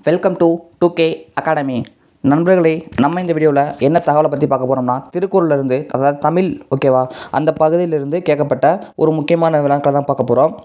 Welcome to 2K academy. நண்பர்களே, நம்ம இந்த வீடியோவில் என்ன தகவலை பற்றி பார்க்க போகிறோம்னா, திருக்குறளிலிருந்து, அதாவது தமிழ் ஓகேவா, அந்த பகுதியிலிருந்து கேட்கப்பட்ட ஒரு முக்கியமான வினாக்களை தான் பார்க்க போகிறோம்.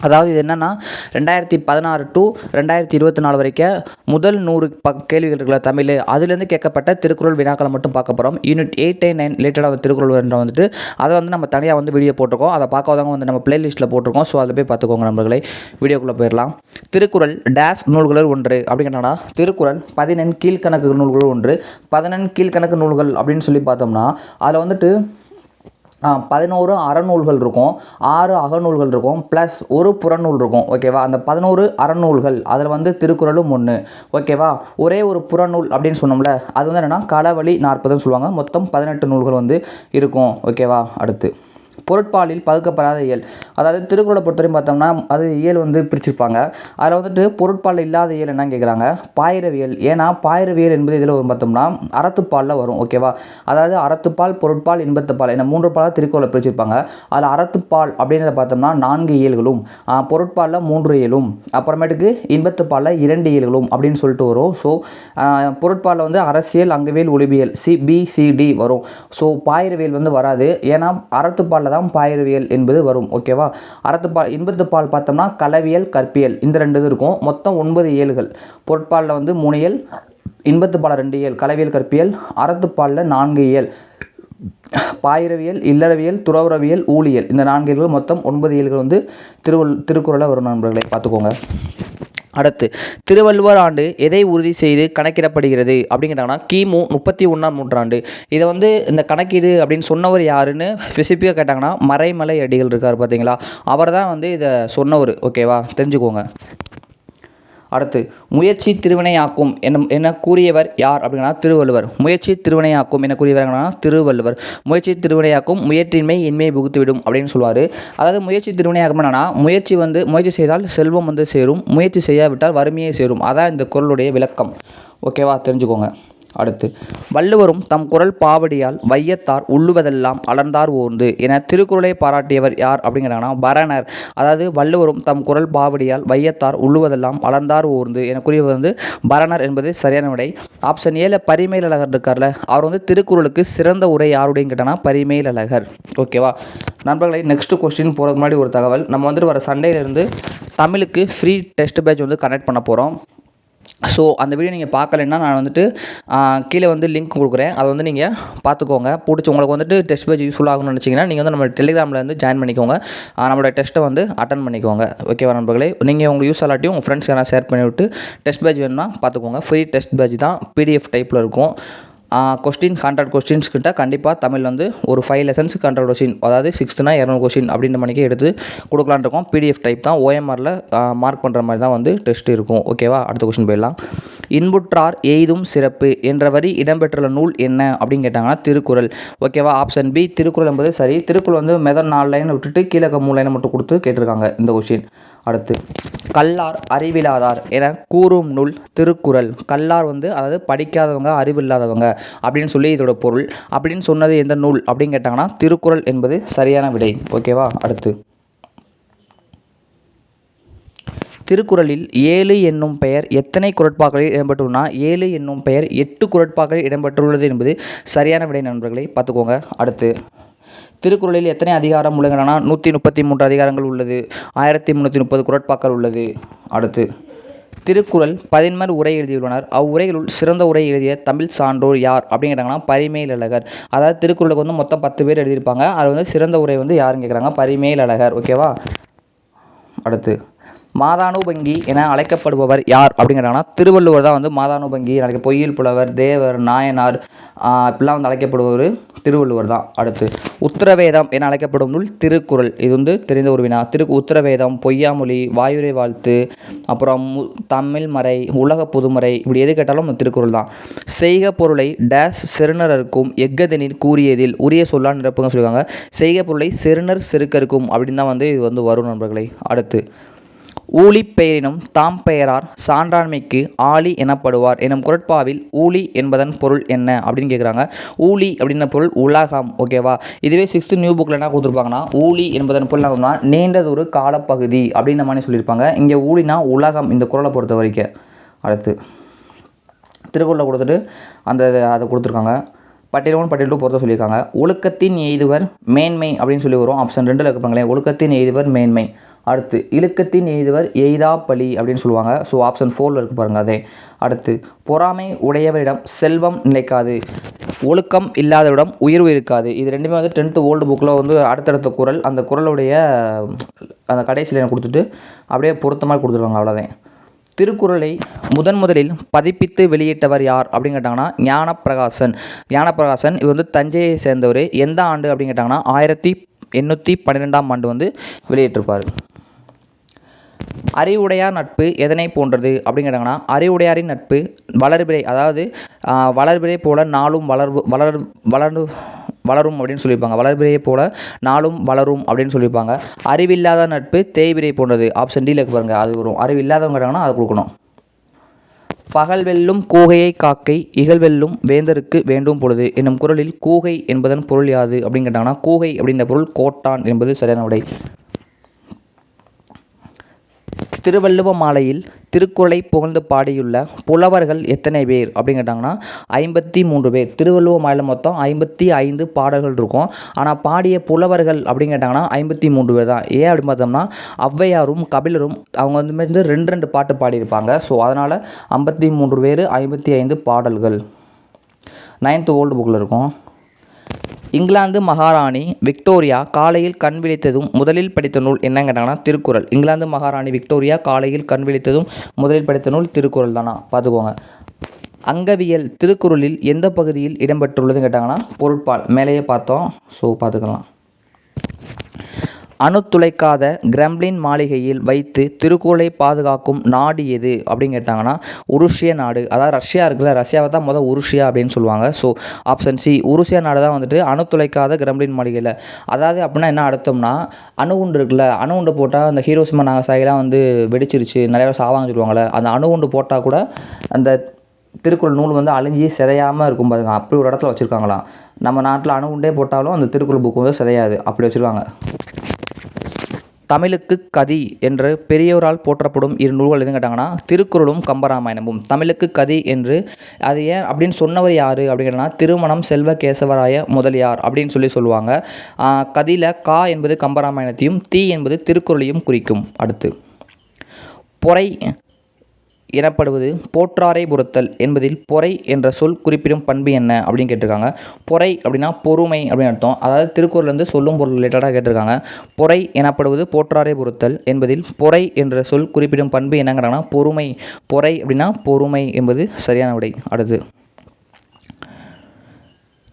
அதாவது இது என்னென்னா 2016 டு 2024 வரைக்கும் முதல் 100 கேள்விகள் இருக்கிற தமிழ், அதுலேருந்து கேட்கப்பட்ட திருக்குறள் வினாக்களை மட்டும் பார்க்க போகிறோம். யூனிட் 8 and 9 ரிலேட்டடாக திருக்குறள் வந்துட்டு அதை நம்ம தனியாக வீடியோ போட்டிருக்கோம். அதை பார்க்காதவங்க நம்ம பிளேலிஸ்ட்டில் போட்டிருக்கோம். ஸோ அதில் போய் பார்த்துக்கோங்க நண்பர்களே. வீடியோக்குள்ளே போயிடலாம். திருக்குறள் டேஸ் நூல்களில் ஒன்று அப்படின்னா, திருக்குறள் 14 கீழ்கணக்கு நூல்கள் ஒன்று. 14 கீழ்கணக்கு நூல்கள் அப்படின்னு சொல்லி பார்த்தோம்னா, அதில் 11 அறநூல்கள் இருக்கும், 6 அகநூல்கள் இருக்கும், ப்ளஸ் ஒரு புறநூல் இருக்கும் ஓகேவா. அந்த 11 அறநூல்கள் அதில் திருக்குறளும் ஒன்று ஓகேவா. ஒரே ஒரு புறநூல் அப்படின்னு சொன்னோம்ல, அது என்னென்னா களவழி 40ன்னு சொல்லுவாங்க. மொத்தம் 18 நூல்கள் இருக்கும் ஓகேவா. அடுத்து பொருட்பாலில் பகுக்கப்படாத இயல், அதாவது திருக்குறளை பொறுத்தவரையும் பார்த்தோம்னா அது இயல் பிரிச்சிருப்பாங்க. அதில் பொருட்பாலில் இல்லாத இயல் என்னன்னு கேட்குறாங்க, பாயிரவியல். ஏன்னா பாயிரவியல் என்பது இதில் பார்த்தோம்னா அறத்துப்பாலில் வரும் ஓகேவா. அதாவது அறத்துப்பால், பொருட்பால், இன்பத்துப்பால் என 3 பாலாக திருக்குறளை பிரிச்சிருப்பாங்க. அதில் அறத்துப்பால் அப்படின்றத பார்த்தோம்னா 4 இயல்களும், பொருட்பாலில் 3 இயலும், அப்புறமேட்டுக்கு இன்பத்துப்பாலில் 2 இயல்களும் அப்படின்னு சொல்லிட்டு வரும். ஸோ பொருட்பாலில் அரசியல், அங்கவியல், ஒளிபியல் CBCD வரும். ஸோ பாயிரவியல் வராது. ஏன்னா அறத்துப்பாலில் தான் பாயிரவியல் என்பது வரும் ஓகேவா. அறத்துப்பால், இன்பத்துப்பால் பார்த்தோம்னா கலவியல், கற்பியல் இந்த 2 இது இருக்கும். மொத்தம் 9 இயல்கள். பொருட்பாலில் 3 இயல், இன்பத்துப்பாலில் 2 இயல், கலவியல், கற்பியல். அறத்துப்பாலில் 4 இயல், பாயிரவியல், இல்லறவியல், துறவரவியல், ஊழியல் இந்த 4 இயல்கள். மொத்தம் 9 இயல்கள் திருக்குறளை வரும் நண்பர்களை பார்த்துக்கோங்க. அடுத்து திருவள்ளுவர் ஆண்டு எதை உறுதி செய்து கணக்கிடப்படுகிறது அப்படிங்கிறாங்கன்னா, கிமு 31ஆம் நூற்றாண்டு. இதை இந்த கணக்கீடு அப்படின்னு சொன்னவர் யாருன்னு ஸ்பெசிஃபிக்காக கேட்டாங்கன்னா, மறைமலை அடிகள் இருக்கார் பார்த்தீங்களா, அவர் தான் இதை சொன்னவர் ஓகேவா, தெரிஞ்சுக்கோங்க. அடுத்து முயற்சி திருவினையாக்கும் என கூறியவர் யார் அப்படின்னா திருவள்ளுவர். முயற்சி திருவினையாக்கும் என கூறியவர்னா திருவள்ளுவர். முயற்சி திருவினையாக்கும் முயற்றின்மை இன்மையை புகுத்திவிடும் அப்படின்னு சொல்லுவார். அதாவது முயற்சி திருவினையாக்கும் என்னன்னா, முயற்சி செய்தால் செல்வம் சேரும், முயற்சி செய்யாவிட்டால் வறுமையே சேரும். அதான் இந்த குறளுடைய விளக்கம் ஓகேவா, தெரிஞ்சுக்கோங்க. அடுத்து வள்ளுவரும் தம் குறள் பாவடியால் வையத்தார் உள்ளுவதெல்லாம் அலர்ந்தார் ஓர்ந்து என திருக்குறளை பாராட்டியவர் யார் அப்படிங்கிறாங்கன்னா பரணர். அதாவது வள்ளுவரும் தம் குறள் பாவடியால் வையத்தார் உள்ளுவதெல்லாம் அலர்ந்தார் ஓர்ந்து என கூறியவர் பரணர் என்பது சரியான விடை. ஆப்ஷன் ஏல பரிமேலழகர் இருக்கார்ல, அவர் திருக்குறளுக்கு சிறந்த உரை யாருடையும் கேட்டானா பரிமேலழகர் ஓகேவா. நண்பர்களை, நெக்ஸ்ட் கொஸ்டின் போகிறதுக்கு முன்னாடி ஒரு தகவல். நம்ம வர சண்டேலேருந்து தமிழுக்கு ஃப்ரீ டெஸ்ட் பேட்ச் கனெக்ட் பண்ண போகிறோம். ஸோ அந்த வீடியோ நீங்கள் பார்க்கலைன்னா நான் கீழே லிங்க் கொடுக்குறேன். அதை நீங்கள் பார்த்துக்கோங்க. பிடிச்சி உங்களுக்கு டெஸ்ட் பேஜ் யூஸ்ஃபுல் ஆகணும்னு நினச்சிங்கன்னா நீங்கள் நம்ம டெலிகிராமில் ஜாயின் பண்ணிக்கோங்க. நம்மளோட டெஸ்ட்டை அட்டன் பண்ணிக்கோங்க ஓகேவா நண்பர்களே. நீங்கள் உங்களுக்கு யூஸ் ஆலாட்டியும் உங்கள் ஃப்ரெண்ட்ஸ் யாராவது ஷேர் பண்ணிவிட்டு டெஸ்ட் பேஜ் வேணும்னா பார்த்துக்கோங்க. ஃப்ரீ டெஸ்ட் பேஜ் தான், PDF டைப்பில் இருக்கும். கொஸ்டின் 100 கொஸ்டின்ஸ் கிட்ட கண்டிப்பாக தமிழ் ஒரு 5 லெசன்ஸுக்கு 100 கொஸ்டின், அதாவது 6னா 200 கொஸ்டின் அப்படின்ற மணிக்கே எடுத்து கொடுக்கலான் இருக்கோம். PDF டைப் தான், OMRல மார்க் பண்ணுற மாதிரி தான் டெஸ்ட் இருக்கும் ஓகேவா. அடுத்த கொஸ்டின் போயிடலாம். இன்புற்றார் எய்தும் சிறப்பு என்ற வரி இடம்பெற்றுள்ள நூல் என்ன அப்படின்னு கேட்டாங்கன்னா திருக்குறள் ஓகேவா. ஆப்ஷன் பி திருக்குறள் என்பது சரி. திருக்குறள் மெதல் 4 லைன் விட்டுட்டு கீழே 3 லைனை மட்டும் கொடுத்து கேட்டிருக்காங்க இந்த கொஸ்டின். அடுத்து கல்லார் அறிவில்லாதார் என கூறும் நூல் திருக்குறள். கல்லார் அதாவது படிக்காதவங்க, அறிவில்லாதவங்க அப்படின்னு சொல்லி இதோட பொருள். அப்படின்னு சொன்னது எந்த நூல் அப்படின்னு கேட்டாங்கன்னா திருக்குறள் என்பது சரியான விடை ஓகேவா. அடுத்து திருக்குறளில் 7 என்னும் பெயர் எத்தனை குறட்பாக்களில் இடம்பெற்றுள்ளனா, 7 என்னும் பெயர் 8 குறட்பாக்களில் இடம்பெற்றுள்ளது என்பது சரியான விடை நண்பர்களை பார்த்துக்கோங்க. அடுத்து திருக்குறளில் எத்தனை அதிகாரம் உள்ளதுன்னா 133 அதிகாரங்கள் உள்ளது, 1330 குறட்பாக்கள் உள்ளது. அடுத்து திருக்குறள் 11 உரை எழுதியுள்ளனர். அவ்வுரைகளுள் சிறந்த உரை எழுதிய தமிழ் சான்றோர் யார் அப்படின்னு கேட்டாங்கன்னா பரிமேலழகர். அதாவது திருக்குறளுக்கு மொத்தம் 10 பேர் எழுதியிருப்பாங்க. அதில் சிறந்த உரை யாருன்னு கேட்குறாங்க, பரிமேலழகர் ஓகேவா. அடுத்து மாதானுபங்கி என அழைக்கப்படுபவர் யார் அப்படிங்கிறாங்கன்னா திருவள்ளுவர் தான் மாதானுபங்கி பொய்யில் புலவர், தேவர், நாயனார் இப்படிலாம் அழைக்கப்படுபவர் திருவள்ளுவர் தான். அடுத்து உத்தரவேதம் என அழைக்கப்படும் நூல் திருக்குறள். இது தெரிந்த ஒரு வினா. உத்தரவேதம், பொய்யாமொழி, வாயுரை வாழ்த்து, அப்புறம் தமிழ் மறை, உலக பொதுமறை, இப்படி எது கேட்டாலும் திருக்குறள் தான். செய்க பொருளை டேஸ் செருணரருக்கும் எக்கதெனில் கூறியதில் உரிய சொல்லால் நிரப்புங்க சொல்லியிருக்காங்க. செய்க பொருளை செருணர் செருக்கருக்கும் அப்படின்னு தான் இது வரும் நண்பர்களை. அடுத்து ஊழி பெயரினும் தாம் பெயரார் சான்றாண்மைக்கு ஆழி எனப்படுவார் எனும் குறட்பாவில் ஊழி என்பதன் பொருள் என்ன அப்படின்னு கேட்குறாங்க. ஊழி அப்படின்ற பொருள் உலகம். ஓகேவா. இதுவே 6th நியூ புக்கில் என்ன கொடுத்துருப்பாங்கன்னா ஊழி என்பதன் பொருள் என்ன, நீண்டதொரு காலப்பகுதி அப்படின்னு மாதிரி சொல்லியிருப்பாங்க. இங்கே ஊழினா உலகம் இந்த குறளை பொறுத்த வரைக்கும். அடுத்து திருக்குறளை கொடுத்துட்டு அதை கொடுத்துருக்காங்க. பட்டியல் 1 பட்டியல் 2 பொறுத்த சொல்லியிருக்காங்க. ஒழுக்கத்தின் எய்துவர் மேன்மை அப்படின்னு சொல்லி வரும். ஆப்ஷன் 2ல் இருப்பாங்களே, ஒழுக்கத்தின் எய்துவர் மேன்மை. அடுத்து இழுக்கத்தின் எய்துவர் எய்தா பழி அப்படின்னு சொல்லுவாங்க. ஸோ ஆப்ஷன் 4ல் இருக்கு பாருங்கள் அதே. அடுத்து பொறாமை உடையவரிடம் செல்வம் நிலைக்காது, ஒழுக்கம் இல்லாதவரிடம் உயர்வு இருக்காது. இது ரெண்டுமே வந்து 10th ஓல்டு புக்கில் வந்து அடுத்தடுத்த குறள். அந்த குறளுடைய அந்த கடைசியில் கொடுத்துட்டு அப்படியே பொருத்தமாக கொடுத்துருவாங்க. அவ்வளோதான். திருக்குறளை முதலில் பதிப்பித்து வெளியிட்டவர் யார் அப்படின்னு கேட்டாங்கன்னா ஞானப்பிரகாசன். ஞானப்பிரகாசன் இது வந்து தஞ்சையை சேர்ந்தவர். எந்த ஆண்டு அப்படின்னு கேட்டாங்கன்னா 1812ஆம் ஆண்டு வந்து வெளியிட்டிருப்பார். அறிவுடையார் நட்பு எதனை போன்றது அப்படின்னு கேட்டாங்கன்னா அறிவுடையாரின் நட்பு வளர்பிறை, அதாவது வளர்பிறை போல நாளும் வளரும் அப்படின்னு சொல்லியிருப்பாங்க. வளர்பிறையை போல நாளும் வளரும் அப்படின்னு சொல்லியிருப்பாங்க. அறிவில்லாத நட்பு தேய்பிறை போன்றது. ஆப்ஷன் டியில் இருக்கு பாருங்கள், அது வரும். அறிவில்லாதவங்க கேட்டாங்கன்னா அது கொடுக்கணும். பகல் வெல்லும் கூகையை காக்கை இகழ்வெல்லும் வேந்தருக்கு வேண்டும் பொழுது என்னும் குறளில் கூகை என்பதன் பொருள் யாது அப்படின்னு கேட்டாங்கன்னா கூகை அப்படின்ற பொருள் கோட்டான் என்பது சரியான விடை. திருவள்ளுவ மாலையில் திருக்குறளை புகழ்ந்து பாடியுள்ள புலவர்கள் எத்தனை பேர் அப்படின்னு கேட்டாங்கன்னா 53 பேர். திருவள்ளுவ மாலையில் மொத்தம் 55 பாடல்கள் இருக்கும். ஆனால் பாடிய புலவர்கள் அப்படின்னு கேட்டாங்கன்னா 53 பேர் தான். ஏன் அப்படின்னு பார்த்தோம்னா ஔவையாரும் கபிலரும் அவங்க வந்து 2 பாட்டு பாடியிருப்பாங்க. ஸோ அதனால் 53 பேர் 55 பாடல்கள். 9th ஓல்டு புக்கில் இருக்கும். இங்கிலாந்து மகாராணி விக்டோரியா காலையில் கண் விழித்ததும் முதலில் படித்த நூல் என்னன்னு கேட்டாங்கன்னா திருக்குறள். இங்கிலாந்து மகாராணி விக்டோரியா காலையில் கண் விழித்ததும் முதலில் படித்த நூல் திருக்குறள் தானா, பார்த்துக்கோங்க. அங்கவியல் திருக்குறளில் எந்த பகுதியில் இடம்பெற்றுள்ளதுன்னு கேட்டாங்கன்னா பொருட்பால். மேலேயே பார்த்தோம். ஸோ பார்த்துக்கலாம். அணு துளைக்காத கிரெம்ளின் மாளிகையில் வைத்து திருக்குறளை பாதுகாக்கும் நாடு எது அப்படின்னு கேட்டாங்கன்னா உருசிய நாடு. அதாவது ரஷ்யா இருக்குல்ல, ரஷ்யாவை தான் உருசியா அப்படின்னு சொல்லுவாங்க. ஸோ ஆப்ஷன் சி உருசியா நாடு தான் வந்துட்டு அணு துளைக்காத கிரெம்ளின் மாளிகையில். அதாவது அப்படின்னா என்ன அர்த்தம்னா அணுகுண்டு இருக்குல்ல, அணுகுண்டு போட்டால் அந்த ஹீரோஷிமா நாகசாகிலாம் வந்து வெடிச்சிருச்சு, நிறையா சாவாங்க சொல்லுவாங்கள்ல, அந்த அணுகுண்டு போட்டால் கூட அந்த திருக்குறள் நூல் வந்து அழிஞ்சி சிதையாமல் இருக்கும் பாருங்க. அப்படி ஒரு இடத்துல வச்சுருக்காங்களாம். நம்ம நாட்டில் அணுகுண்டே போட்டாலும் அந்த திருக்குறள் புக்கு வந்து சிதையாது, அப்படி வச்சுருக்காங்க. தமிழுக்கு கதி என்று பெரியோரால் போற்றப்படும் 2 நூல்கள் எதுன்னு கேட்டாங்கன்னா திருக்குறளும் கம்பராமாயணமும். தமிழுக்கு கதி என்று அது ஏன் அப்படின்னு சொன்னவர் யார் அப்படின்னு கேட்டாங்கன்னா திருமணம் செல்வ கேசவராய முதலியார் அப்படின்னு சொல்லுவாங்க. கதியில் கா என்பது கம்பராமாயணத்தையும் தீ என்பது திருக்குறளையும் குறிக்கும். அடுத்து பொறை எனப்படுவது போற்றாரை பொறுத்தல் என்பதில் பொறை என்ற சொல் குறிப்பிடும் பண்பு என்ன அப்படின்னு கேட்டிருக்காங்க. பொறை அப்படின்னா பொறுமை அப்படின்னு அர்த்தம். அதாவது திருக்குறள்லேருந்து சொல்லும் பொருள் ரிலேட்டடாக கேட்டிருக்காங்க. பொறை எனப்படுவது போற்றாரை பொறுத்தல் என்பதில் பொறை என்ற சொல் குறிப்பிடும் பண்பு என்னங்கிறாங்கன்னா பொறுமை. பொறை அப்படின்னா பொறுமை என்பது சரியான விடை. அடுத்து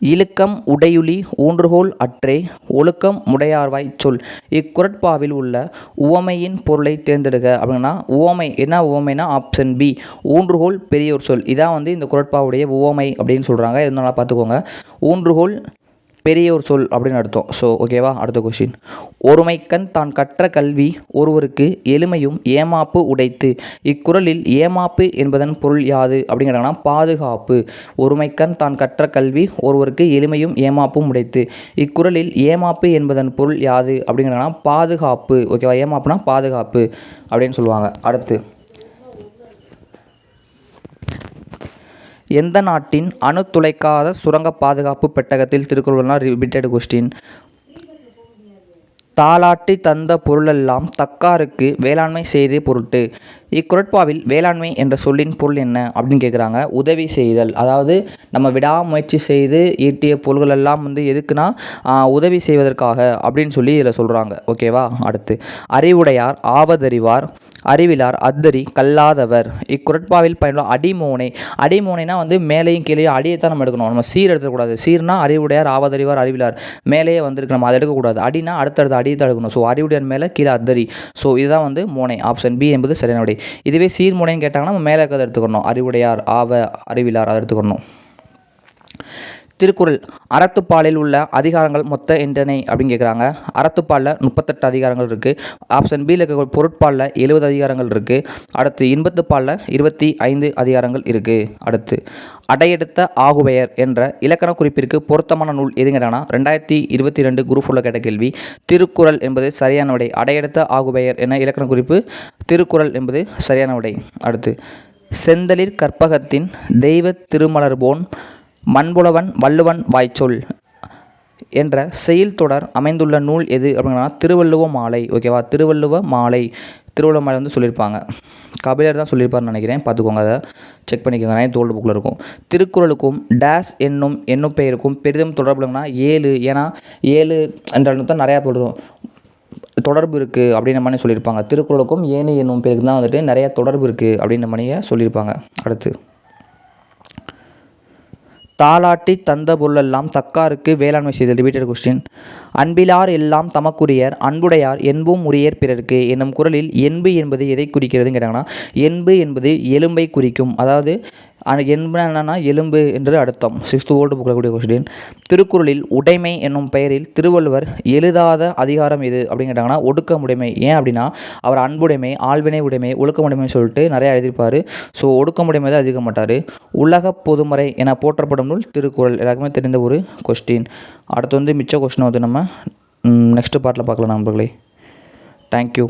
இழுக்கம் உடையுளி ஊன்றுகோல் அற்றே ஒழுக்கம் உடையார்வாய் சொல். இக்குறட்பாவில் உள்ள உவமையின் பொருளை தேர்ந்தெடுக்க அப்படின்னா உவமை என்ன உவமைனா ஆப்ஷன் பி ஊன்றுகோல் பெரியோர் சொல். இதான் வந்து இந்த குறட்பாவுடைய உவமை அப்படின்னு சொல்கிறாங்க. இதனால பார்த்துக்கோங்க. ஊன்றுகோல் பெரியோர் சொல் அப்படின்னு அர்த்தம். ஸோ ஓகேவா. அடுத்த கொஸ்டின். ஒருமைக்கண் தான் கற்ற கல்வி ஒருவருக்கு எளிமையும் ஏமாப்பு உடைத்து. இக்குறளில் ஏமாப்பு என்பதன் பொருள் யாது அப்படிங்கிறாங்கன்னா பாதுகாப்பு. ஒருமைக்கண் தான் கற்ற கல்வி ஒருவருக்கு எளிமையும் ஏமாப்பும் உடைத்து. இக்குறளில் ஏமாப்பு என்பதன் பொருள் யாது அப்படிங்கிறாங்கன்னா பாதுகாப்பு. ஓகேவா. ஏமாப்புனா பாதுகாப்பு அப்படின்னு சொல்லுவாங்க. அடுத்து எந்த நாட்டின் அணு துளைக்காத சுரங்க பாதுகாப்பு பெட்டகத்தில் திருக்குறள்னா ரிப்பீட்டட் கொஸ்டின். தாலாட்டி தந்த பொருளெல்லாம் தக்காருக்கு வேளாண்மை செய்து பொருட்டு. இக்குறட்பாவில் வேளாண்மை என்ற சொல்லின் பொருள் என்ன அப்படின்னு கேட்குறாங்க. உதவி செய்தல். அதாவது நம்ம விடாமுயற்சி செய்து ஈட்டிய பொருள்களெல்லாம் வந்து எதுக்குன்னா உதவி செய்வதற்காக அப்படின்னு சொல்லி இதில் சொல்கிறாங்க. ஓகேவா. அடுத்து அறிவுடையார் ஆவதறிவார் அறிவிலார் அத்தரி கல்லாதவர். இக்குறட்பாவில் பயனுள்ள அடிமோனை. அடிமோனைனா வந்து மேலேயும் கீழேயும் அடியை தான் நம்ம எடுக்கணும். நம்ம சீர் எடுக்கக்கூடாது. சீர்னா அறிவுடையார் ஆவதறிவார் அறிவிலார் மேலேயே வந்திருக்கு, நம்ம அதை எடுக்கக்கூடாது. அடினா அடுத்தடுத்த அடியை தான் எடுக்கணும். ஸோ அறிவுடையார் மேலே கீழே அத்தரி. ஸோ இதுதான் வந்து மோனை. ஆப்ஷன் பி என்பது சரியான விடை. இதுவே சீர்மோனைன்னு கேட்டாங்கன்னா நம்ம மேலே இருக்கிறத எடுத்துக்கணும். அறிவுடையார் ஆவ அறிவிலார் அதை எடுத்துக்கணும். திருக்குறள் அறத்துப்பாலில் உள்ள அதிகாரங்கள் மொத்த எத்தனை அப்படின்னு கேட்குறாங்க. அறத்துப்பாலில் 38 அதிகாரங்கள் இருக்குது. ஆப்ஷன் பியில் இருக்க பொருட்பாலில் 70 அதிகாரங்கள் இருக்குது. அடுத்து இன்பத்துப்பாலில் 25 அதிகாரங்கள் இருக்குது. அடுத்து அடையெடுத்த ஆகுபெயர் என்ற இலக்கண குறிப்பிற்கு பொருத்தமான நூல் எதுன்னு கேட்டாங்கன்னா 2022 குரூப் 4 கேட்ட கேள்வி. திருக்குறள் என்பது சரியான விடை. அடையெடுத்த ஆகுபெயர் என இலக்கண குறிப்பு திருக்குறள் என்பது சரியான விடை. அடுத்து செந்தளிர் கற்பகத்தின் தெய்வ திருமலர்போன் மண்புலவன் வள்ளுவன் வாய்ச்சொல் என்ற செயல் தொடர் அமைந்துள்ள நூல் எது அப்படின்னா திருவள்ளுவ மாலை. ஓகேவா, திருவள்ளுவ மாலை. திருவள்ளுவ மாலை வந்து சொல்லியிருப்பாங்க, கபிலர் தான் சொல்லியிருப்பாருன்னு நினைக்கிறேன். பார்த்துக்கோங்க, அதை செக் பண்ணிக்கோங்க. நிறைய தோல்டு புக்கில் இருக்கும். திருக்குறளுக்கும் டேஸ் என்னும் பெயருக்கும் பெரிதும் தொடர்புனா 7. ஏன்னா 7 என்ற தான் நிறையா தொடர்பு இருக்குது அப்படின்ற மாதிரி சொல்லியிருப்பாங்க. திருக்குறளுக்கும் ஏனு என்னும் பேருக்கு தான் வந்துட்டு நிறையா தொடர்பு இருக்குது அப்படின்ற மாதிரியே சொல்லியிருப்பாங்க. அடுத்து தாலாட்டி தந்த பொருளெல்லாம் தக்காருக்கு வேளாண்மை செய்தல். Repeated question. அன்பிலார் எல்லாம் தமக்குரியர் அன்புடையார் என்பும் உரியர் பிறருக்கு என்னும் குறளில் என்பு என்பது எதை குறிக்கிறதுன்னு கேட்டாங்கன்னா என்பு என்பது எலும்பை குறிக்கும். அதாவது என்பு என்னன்னா எலும்பு என்று அர்த்தம். 6th ஓல்டு புக்கில் கூடிய கொஸ்டின். திருக்குறளில் உடைமை என்னும் பெயரில் திருவள்ளுவர் எழுதாத அதிகாரம் எது அப்படின்னு கேட்டாங்கன்னா ஒடுக்கமுடைமை. ஏன் அப்படின்னா அவர் அன்புடைமை, ஆள்வினை உடைமை, ஒழுக்கமுடைமை சொல்லிட்டு நிறையா எழுதியிருப்பார். ஸோ ஒடுக்கமுடைமை தான் எழுதிக்க மாட்டார். உலக பொதுமறை என போற்றப்படும் நூல் திருக்குறள். எல்லாருக்குமே தெரிந்த ஒரு கொஸ்டின். அடுத்து வந்து மிச்ச கொஸ்டின் வந்து நம்ம நெக்ஸ்ட் பார்ட்டில் பார்க்கலாம் நண்பர்களே. தேங்க்யூ.